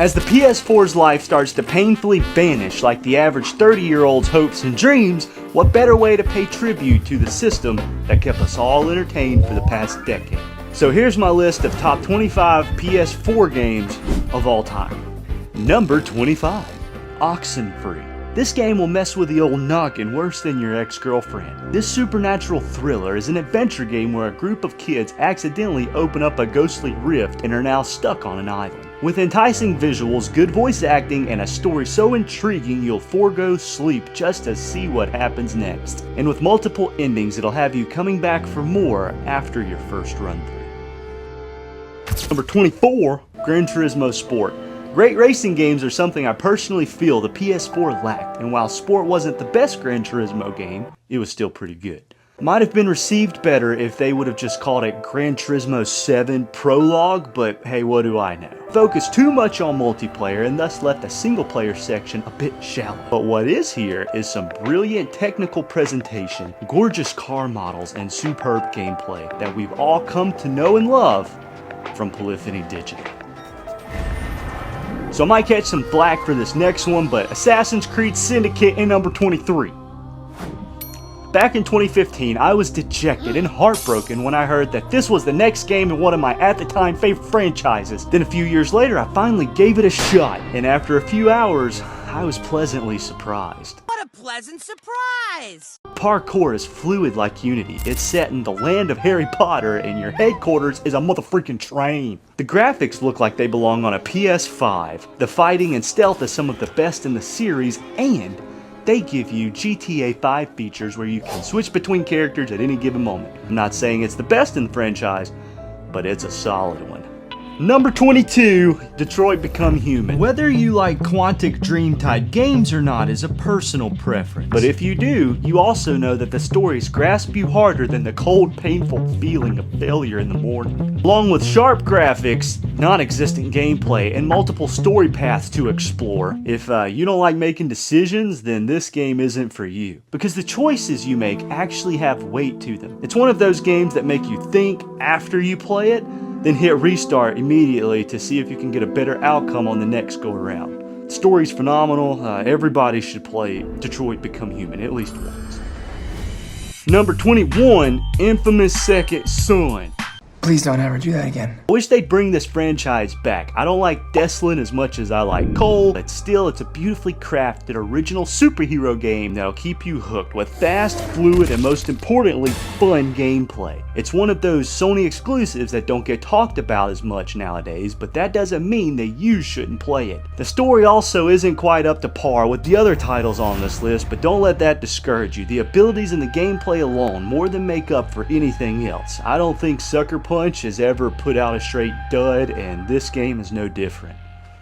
As the PS4's life starts to painfully vanish like the average 30-year-old's hopes and dreams, what better way to pay tribute to the system that kept us all entertained for the past decade? So here's my list of top 25 PS4 games of all time. Number 25, Oxenfree. This game will mess with the old noggin worse than your ex-girlfriend. This supernatural thriller is an adventure game where a group of kids accidentally open up a ghostly rift and are now stuck on an island. With enticing visuals, good voice acting, and a story so intriguing you'll forego sleep just to see what happens next. And with multiple endings, it'll have you coming back for more after your first run through. Number 24, Gran Turismo Sport. Great racing games are something I personally feel the PS4 lacked, and while Sport wasn't the best Gran Turismo game, it was still pretty good. Might have been received better if they would have just called it Gran Turismo 7 Prologue, but hey, what do I know? Focused too much on multiplayer and thus left the single player section a bit shallow. But what is here is some brilliant technical presentation, gorgeous car models, and superb gameplay that we've all come to know and love from Polyphony Digital. So I might catch some flack for this next one, but Assassin's Creed Syndicate in number 23. Back in 2015, I was dejected and heartbroken when I heard that this was the next game in one of my at-the-time favorite franchises. Then a few years later, I finally gave it a shot, and after a few hours, I was pleasantly surprised. What a pleasant surprise! Parkour is fluid like Unity. It's set in the land of Harry Potter, and your headquarters is a motherfreaking train. The graphics look like they belong on a PS5. The fighting and stealth is some of the best in the series, and they give you GTA 5 features where you can switch between characters at any given moment. I'm not saying it's the best in the franchise, but it's a solid one. Number 22, Detroit Become Human. Whether you like Quantic Dream type games or not is a personal preference. But if you do, you also know that the stories grasp you harder than the cold, painful feeling of failure in the morning. Along with sharp graphics, non-existent gameplay, and multiple story paths to explore, if you don't like making decisions, then this game isn't for you. Because the choices you make actually have weight to them. It's one of those games that make you think after you play it, then hit restart immediately to see if you can get a better outcome on the next go around. The story's phenomenal. Everybody should play Detroit Become Human at least once. Number 21, Infamous Second Son. Please don't ever do that again. I wish they'd bring this franchise back. I don't like Deslin as much as I like Cole, but still it's a beautifully crafted original superhero game that'll keep you hooked with fast, fluid, and most importantly, fun gameplay. It's one of those Sony exclusives that don't get talked about as much nowadays, but that doesn't mean that you shouldn't play it. The story also isn't quite up to par with the other titles on this list, but don't let that discourage you. The abilities and the gameplay alone more than make up for anything else. I don't think Sucker Punch has ever put out a straight dud, and this game is no different.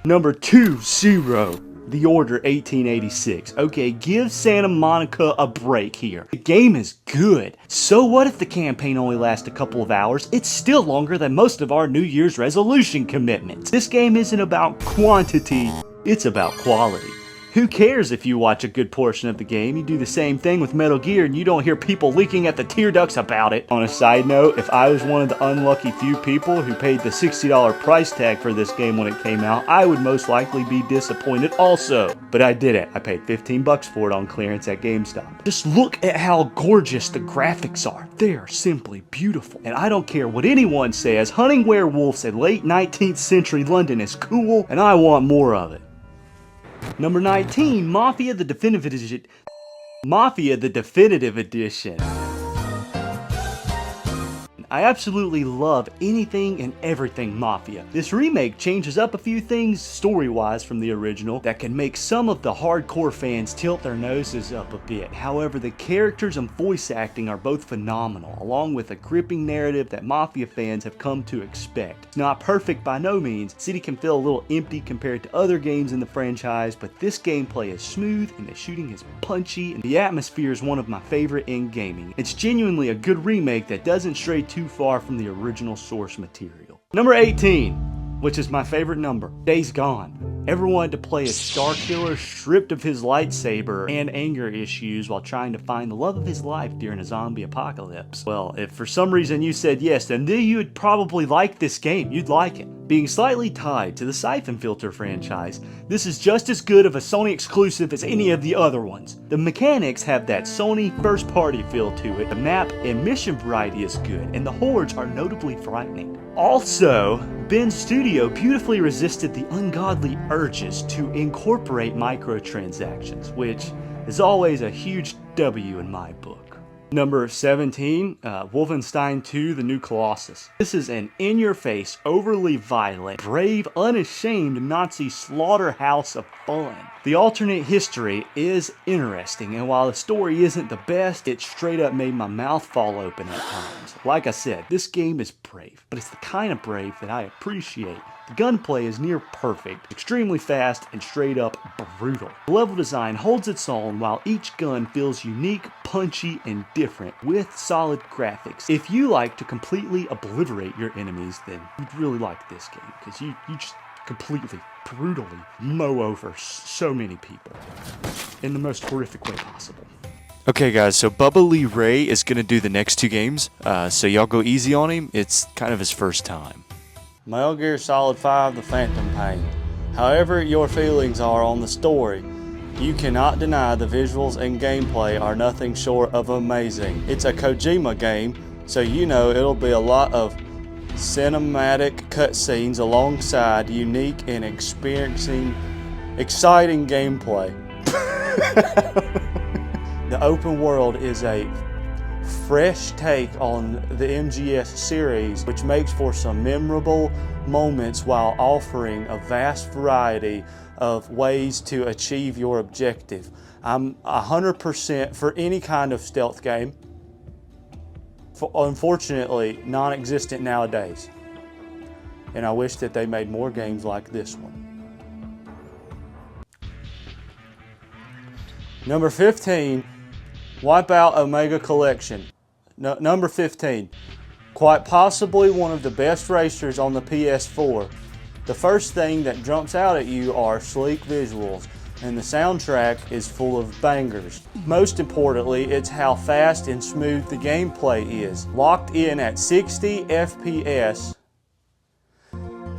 Number 2, Zero. The Order 1886. Okay, give Santa Monica a break here. The game is good. So what if the campaign only lasts a couple of hours? It's still longer than most of our New Year's resolution commitments. This game isn't about quantity, it's about quality. Who cares if you watch a good portion of the game? You do the same thing with Metal Gear and you don't hear people leaking at the tear ducts about it. On a side note, if I was one of the unlucky few people who paid the $60 price tag for this game when it came out, I would most likely be disappointed also. But I didn't. I paid 15 bucks for it on clearance at GameStop. Just look at how gorgeous the graphics are. They're simply beautiful. And I don't care what anyone says, hunting werewolves in late 19th century London is cool, and I want more of it. Number 19, Mafia the Definitive Edition. I absolutely love anything and everything Mafia. This remake changes up a few things story-wise from the original that can make some of the hardcore fans tilt their noses up a bit. However, the characters and voice acting are both phenomenal, along with a gripping narrative that Mafia fans have come to expect. It's not perfect by no means. The city can feel a little empty compared to other games in the franchise, but this gameplay is smooth and the shooting is punchy and the atmosphere is one of my favorite in gaming. It's genuinely a good remake that doesn't stray too far from the original source material. Number 18, which is my favorite number, Days Gone. Ever wanted to play a Star Killer stripped of his lightsaber and anger issues while trying to find the love of his life during a zombie apocalypse? Well, if for some reason you said yes, then you would probably like this game. You'd like it. Being slightly tied to the Siphon Filter franchise, this is just as good of a Sony exclusive as any of the other ones. The mechanics have that Sony first-party feel to it, the map and mission variety is good, and the hordes are notably frightening. Also, Ben's studio beautifully resisted the ungodly urges to incorporate microtransactions, which is always a huge W in my book. Number 17, Wolfenstein 2: The New Colossus. This is an in-your-face, overly violent, brave, unashamed Nazi slaughterhouse of fun. The alternate history is interesting, and while the story isn't the best, it straight up made my mouth fall open at times. Like I said, this game is brave, but it's the kind of brave that I appreciate. The gunplay is near perfect, extremely fast, and straight up brutal. The level design holds its own while each gun feels unique, punchy, and different with solid graphics. If you like to completely obliterate your enemies, then you'd really like this game, because you just completely, brutally mow over so many people in the most horrific way possible. Okay guys, so Bubba Lee Ray is going to do the next two games, so y'all go easy on him. It's kind of his first time. Metal Gear Solid 5: The Phantom Pain. However your feelings are on the story, you cannot deny the visuals and gameplay are nothing short of amazing. It's a Kojima game, so you know it'll be a lot of cinematic cutscenes alongside unique and exciting gameplay. The open world is a fresh take on the MGS series, which makes for some memorable moments while offering a vast variety of ways to achieve your objective. I'm 100% for any kind of stealth game. Unfortunately, non-existent nowadays. And I wish that they made more games like this one. Number 15. Wipeout Omega Collection. Number 15. Quite possibly one of the best racers on the PS4. The first thing that jumps out at you are sleek visuals, and the soundtrack is full of bangers. Most importantly, it's how fast and smooth the gameplay is. Locked in at 60 FPS,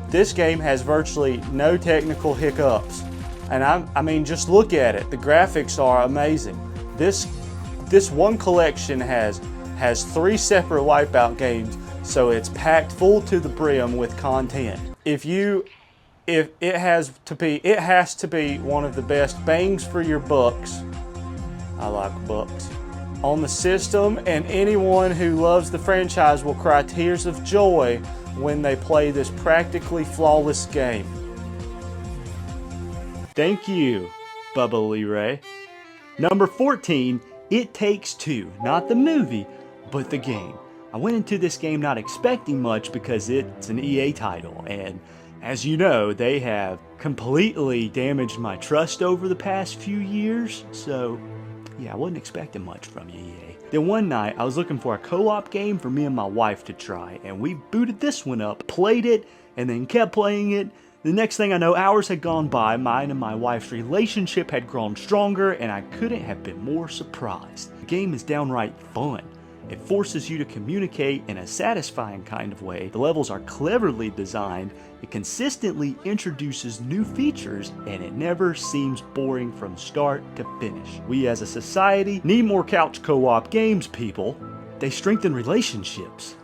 this game has virtually no technical hiccups. And I mean, just look at it. The graphics are amazing. This one collection has 3 separate Wipeout games, so it's packed full to the brim with content. It has to be one of the best bangs for your bucks. I like bucks on the system, and anyone who loves the franchise will cry tears of joy when they play this practically flawless game. Thank you, Bubba Lee Ray. Number 14, It Takes Two. Not the movie, but the game. I went into this game not expecting much because it's an EA title, and as you know, they have completely damaged my trust over the past few years, so yeah, I wasn't expecting much from you, EA. Then one night, I was looking for a co-op game for me and my wife to try, and we booted this one up, played it, and then kept playing it. The next thing I know, hours had gone by, mine and my wife's relationship had grown stronger, and I couldn't have been more surprised. The game is downright fun. It forces you to communicate in a satisfying kind of way. The levels are cleverly designed, it consistently introduces new features, and it never seems boring from start to finish. We as a society need more couch co-op games, people. They strengthen relationships.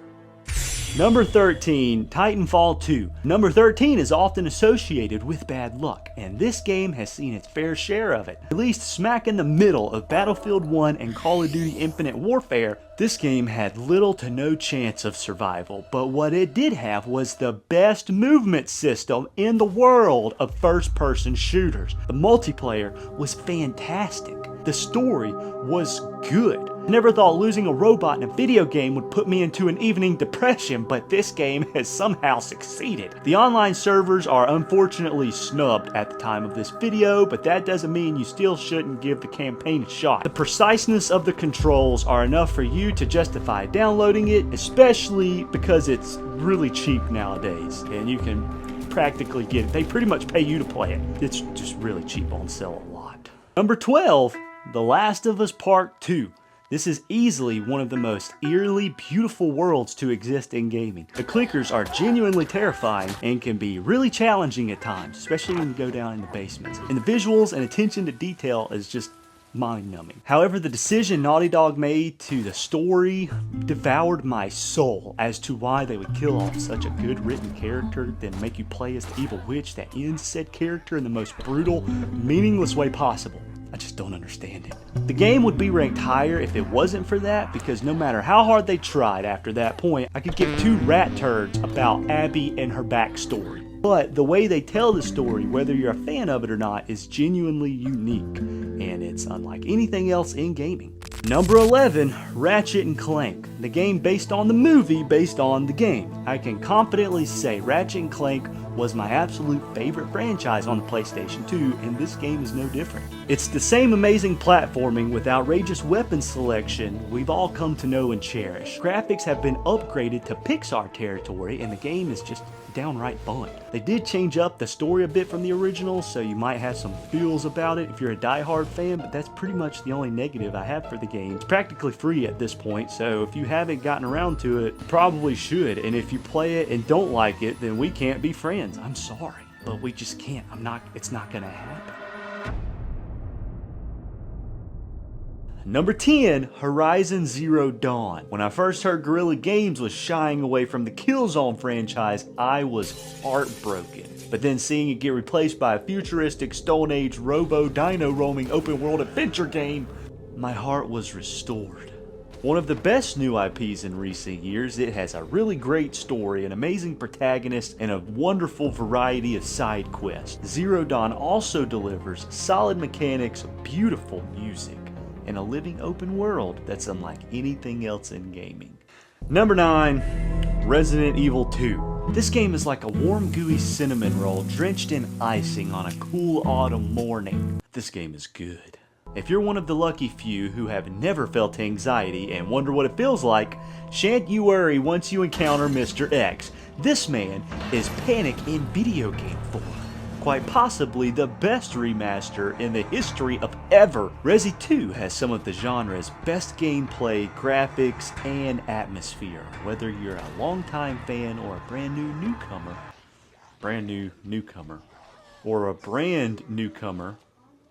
Number 13, Titanfall 2. Number 13 is often associated with bad luck, and this game has seen its fair share of it. Released smack in the middle of Battlefield 1 and Call of Duty Infinite Warfare, this game had little to no chance of survival, but what it did have was the best movement system in the world of first-person shooters. The multiplayer was fantastic. The story was good. I never thought losing a robot in a video game would put me into an evening depression, but this game has somehow succeeded. The online servers are unfortunately snubbed at the time of this video, but that doesn't mean you still shouldn't give the campaign a shot. The preciseness of the controls are enough for you to justify downloading it, especially because it's really cheap nowadays, and you can practically get it. They pretty much pay you to play it. It's just really cheap on sale a lot. Number 12, The Last of Us Part 2. This is easily one of the most eerily beautiful worlds to exist in gaming. The clickers are genuinely terrifying and can be really challenging at times, especially when you go down in the basements. And the visuals and attention to detail is just mind-numbing. However, the decision Naughty Dog made to the story devoured my soul as to why they would kill off such a good written character, then make you play as the evil witch that ends said character in the most brutal, meaningless way possible. I just don't understand it. The game would be ranked higher if it wasn't for that, because no matter how hard they tried after that point, I could give two rat turds about Abby and her backstory. But the way they tell the story, whether you're a fan of it or not, is genuinely unique, and it's unlike anything else in gaming. Number 11, Ratchet & Clank, the game based on the movie based on the game. I can confidently say Ratchet & Clank was my absolute favorite franchise on the PlayStation 2, and this game is no different. It's the same amazing platforming with outrageous weapon selection we've all come to know and cherish. Graphics have been upgraded to Pixar territory, and the game is just downright fun. They did change up the story a bit from the original, so you might have some feels about it if you're a die-hard fan, but that's pretty much the only negative I have for the game. It's practically free at this point, so if you haven't gotten around to it, you probably should, and if you play it and don't like it, then we can't be friends. I'm sorry, but we just can't. It's not gonna happen. Number 10, Horizon Zero Dawn. When I first heard Guerrilla Games was shying away from the Killzone franchise, I was heartbroken. But then seeing it get replaced by a futuristic Stone Age robo-dino roaming open world adventure game, my heart was restored. One of the best new IPs in recent years, it has a really great story, an amazing protagonist, and a wonderful variety of side quests. Zero Dawn also delivers solid mechanics, beautiful music, and a living open world that's unlike anything else in gaming. Number 9, Resident Evil 2. This game is like a warm, gooey cinnamon roll drenched in icing on a cool autumn morning. This game is good. If you're one of the lucky few who have never felt anxiety and wonder what it feels like, shan't you worry once you encounter Mr. X. This man is panic in video game form. Quite possibly the best remaster in the history of ever. Resi 2 has some of the genre's best gameplay, graphics, and atmosphere. Whether you're a longtime fan or a brand new newcomer, or a brand newcomer,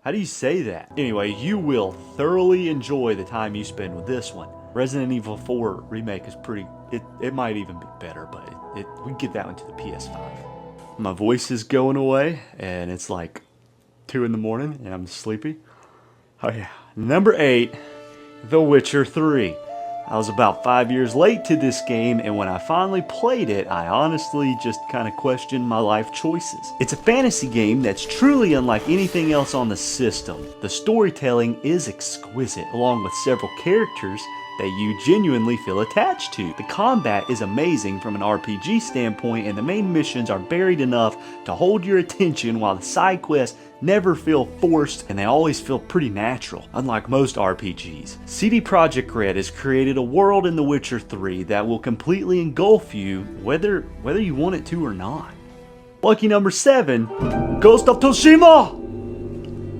how do you say that? Anyway, you will thoroughly enjoy the time you spend with this one. Resident Evil 4 Remake is pretty, it might even be better, but we get that one to the PS5. My voice is going away, and it's like 2 in the morning, and I'm sleepy. Oh yeah. Number 8, The Witcher 3. I was about 5 years late to this game, and when I finally played it, I honestly just kind of questioned my life choices. It's a fantasy game that's truly unlike anything else on the system. The storytelling is exquisite, along with several characters that you genuinely feel attached to. The combat is amazing from an RPG standpoint, and the main missions are varied enough to hold your attention, while the side quests never feel forced and they always feel pretty natural, unlike most RPGs. CD Projekt Red has created a world in The Witcher 3 that will completely engulf you, whether you want it to or not. Lucky number 7, Ghost of Tsushima!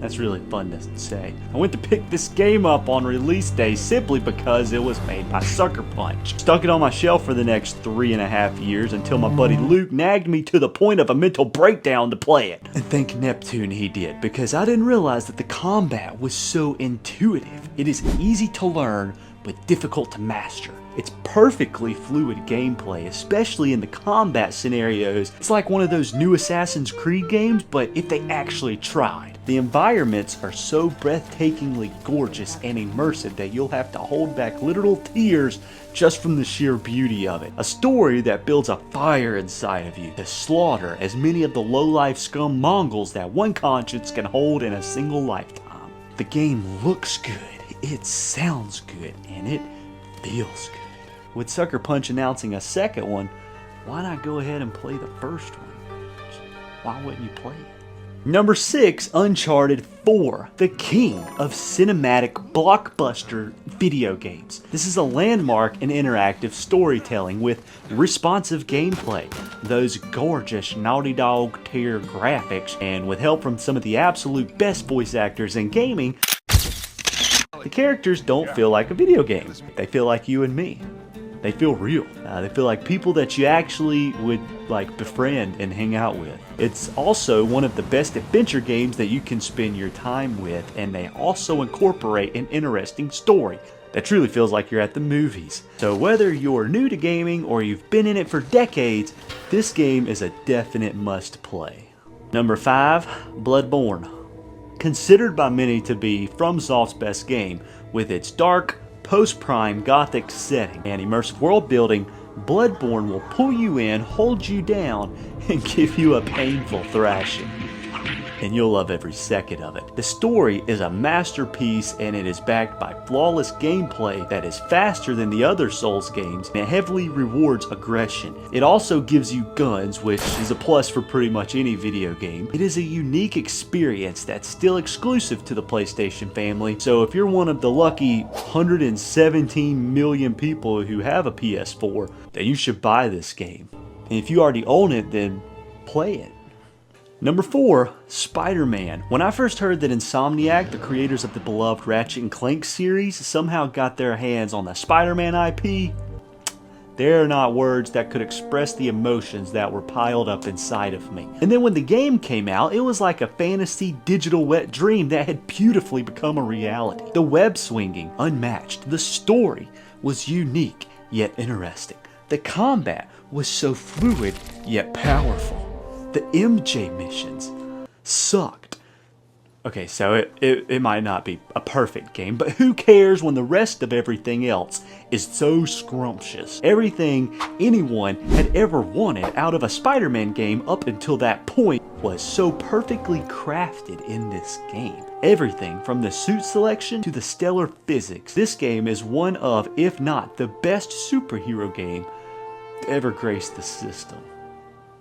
That's really fun to say. I went to pick this game up on release day simply because it was made by Sucker Punch. Stuck it on my shelf for the next 3.5 years until my buddy Luke nagged me to the point of a mental breakdown to play it. And thank Neptune he did, because I didn't realize that the combat was so intuitive. It is easy to learn, but difficult to master. It's perfectly fluid gameplay, especially in the combat scenarios. It's like one of those new Assassin's Creed games, but if they actually tried. The environments are so breathtakingly gorgeous and immersive that you'll have to hold back literal tears just from the sheer beauty of it. A story that builds a fire inside of you to slaughter as many of the low-life scum Mongols that one conscience can hold in a single lifetime. The game looks good, it sounds good, and it feels good. With Sucker Punch announcing a second one, why not go ahead and play the first one? Why wouldn't you play it? Number 6, Uncharted 4, the king of cinematic blockbuster video games. This is a landmark in interactive storytelling with responsive gameplay, those gorgeous Naughty Dog tier graphics, and with help from some of the absolute best voice actors in gaming, The characters don't feel like a video game. They feel like you and me. They feel real. They feel like people that you actually would like befriend and hang out with. It's also one of the best adventure games that you can spend your time with, and they also incorporate an interesting story that truly feels like you're at the movies. So whether you're new to gaming or you've been in it for decades, this game is a definite must play. Number 5, Bloodborne. Considered by many to be FromSoft's best game, with its dark, post-prime gothic setting and immersive world building, Bloodborne will pull you in, hold you down, and give you a painful thrashing. And you'll love every second of it. The story is a masterpiece, and it is backed by flawless gameplay that is faster than the other Souls games, and it heavily rewards aggression. It also gives you guns, which is a plus for pretty much any video game. It is a unique experience that's still exclusive to the PlayStation family, so if you're one of the lucky 117 million people who have a PS4, then you should buy this game. And if you already own it, then play it. Number 4, Spider-Man. When I first heard that Insomniac, the creators of the beloved Ratchet & Clank series, somehow got their hands on the Spider-Man IP, there are not words that could express the emotions that were piled up inside of me. And then when the game came out, it was like a fantasy digital wet dream that had beautifully become a reality. The web swinging, unmatched. The story was unique, yet interesting. The combat was so fluid, yet powerful. The MJ missions sucked. Okay, so it might not be a perfect game, but who cares when the rest of everything else is so scrumptious? Everything anyone had ever wanted out of a Spider-Man game up until that point was so perfectly crafted in this game. Everything from the suit selection to the stellar physics. This game is one of, if not the best superhero game to ever grace the system.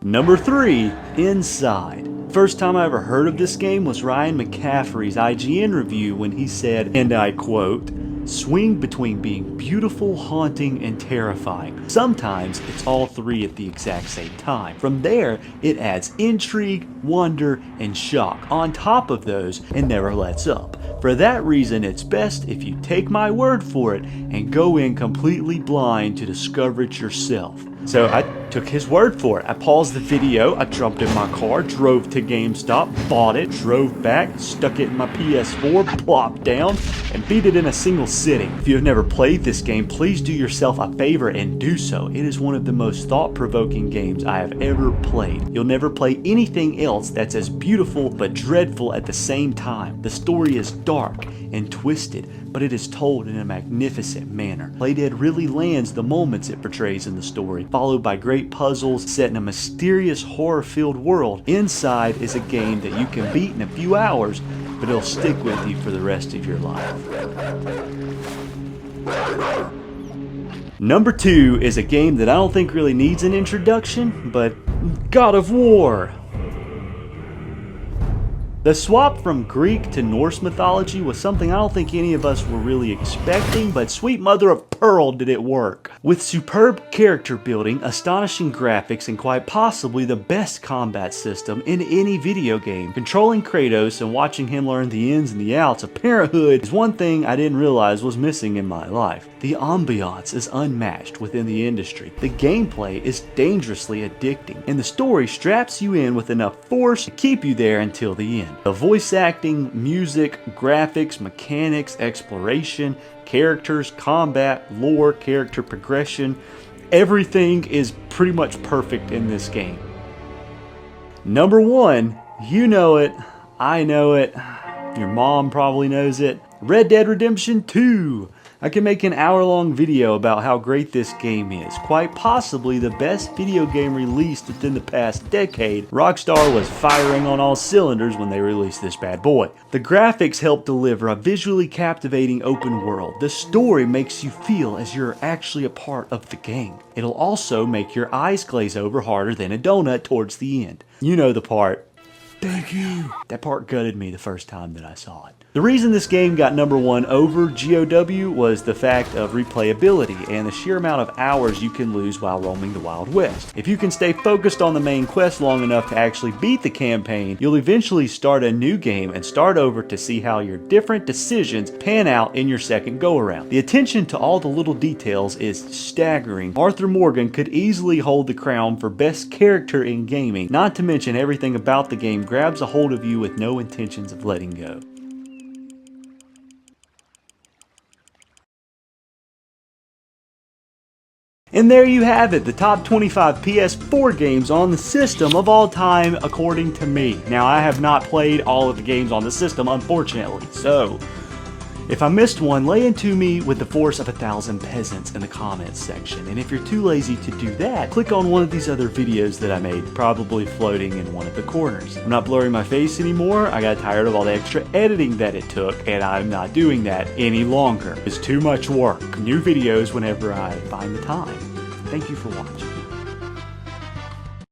Number 3, Inside. First time I ever heard of this game was Ryan McCaffrey's IGN review when he said, and I quote, "Swing between being beautiful, haunting, and terrifying. Sometimes it's all three at the exact same time. From there, it adds intrigue, wonder, and shock on top of those and never lets up. For that reason, it's best if you take my word for it and go in completely blind to discover it yourself." So I took his word for it. I paused the video, I jumped in my car, drove to GameStop, bought it, drove back, stuck it in my PS4, plopped down, and beat it in a single sitting. If you have never played this game, please do yourself a favor and do so. It is one of the most thought-provoking games I have ever played. You'll never play anything else that's as beautiful but dreadful at the same time. The story is dark and twisted, but it is told in a magnificent manner. Playdead really lands the moments it portrays in the story, followed by great puzzles set in a mysterious horror-filled world. Inside is a game that you can beat in a few hours, but it'll stick with you for the rest of your life. Number 2 is a game that I don't think really needs an introduction, but God of War. The swap from Greek to Norse mythology was something I don't think any of us were really expecting, but sweet mother of pearl did it work. With superb character building, astonishing graphics, and quite possibly the best combat system in any video game, controlling Kratos and watching him learn the ins and the outs of parenthood is one thing I didn't realize was missing in my life. The ambiance is unmatched within the industry. The gameplay is dangerously addicting, and the story straps you in with enough force to keep you there until the end. The voice acting, music, graphics, mechanics, exploration, characters, combat, lore, character progression, everything is pretty much perfect in this game. Number 1, you know it, I know it, your mom probably knows it, Red Dead Redemption 2. I can make an hour-long video about how great this game is. Quite possibly the best video game released within the past decade. Rockstar was firing on all cylinders when they released this bad boy. The graphics help deliver a visually captivating open world. The story makes you feel as you're actually a part of the game. It'll also make your eyes glaze over harder than a donut towards the end. You know the part Thank you. That part gutted me the first time that I saw it. The reason this game got #1 over GOW was the fact of replayability and the sheer amount of hours you can lose while roaming the Wild West. If you can stay focused on the main quest long enough to actually beat the campaign, you'll eventually start a new game and start over to see how your different decisions pan out in your second go-around. The attention to all the little details is staggering. Arthur Morgan could easily hold the crown for best character in gaming, not to mention everything about the game grabs a hold of you with no intentions of letting go. And there you have it, the top 25 PS4 games on the system of all time, according to me. Now, I have not played all of the games on the system, unfortunately, so if I missed one, lay into me with the force of 1,000 peasants in the comments section. And if you're too lazy to do that, click on one of these other videos that I made, probably floating in one of the corners. I'm not blurring my face anymore. I got tired of all the extra editing that it took, and I'm not doing that any longer. It's too much work. New videos whenever I find the time. Thank you for watching.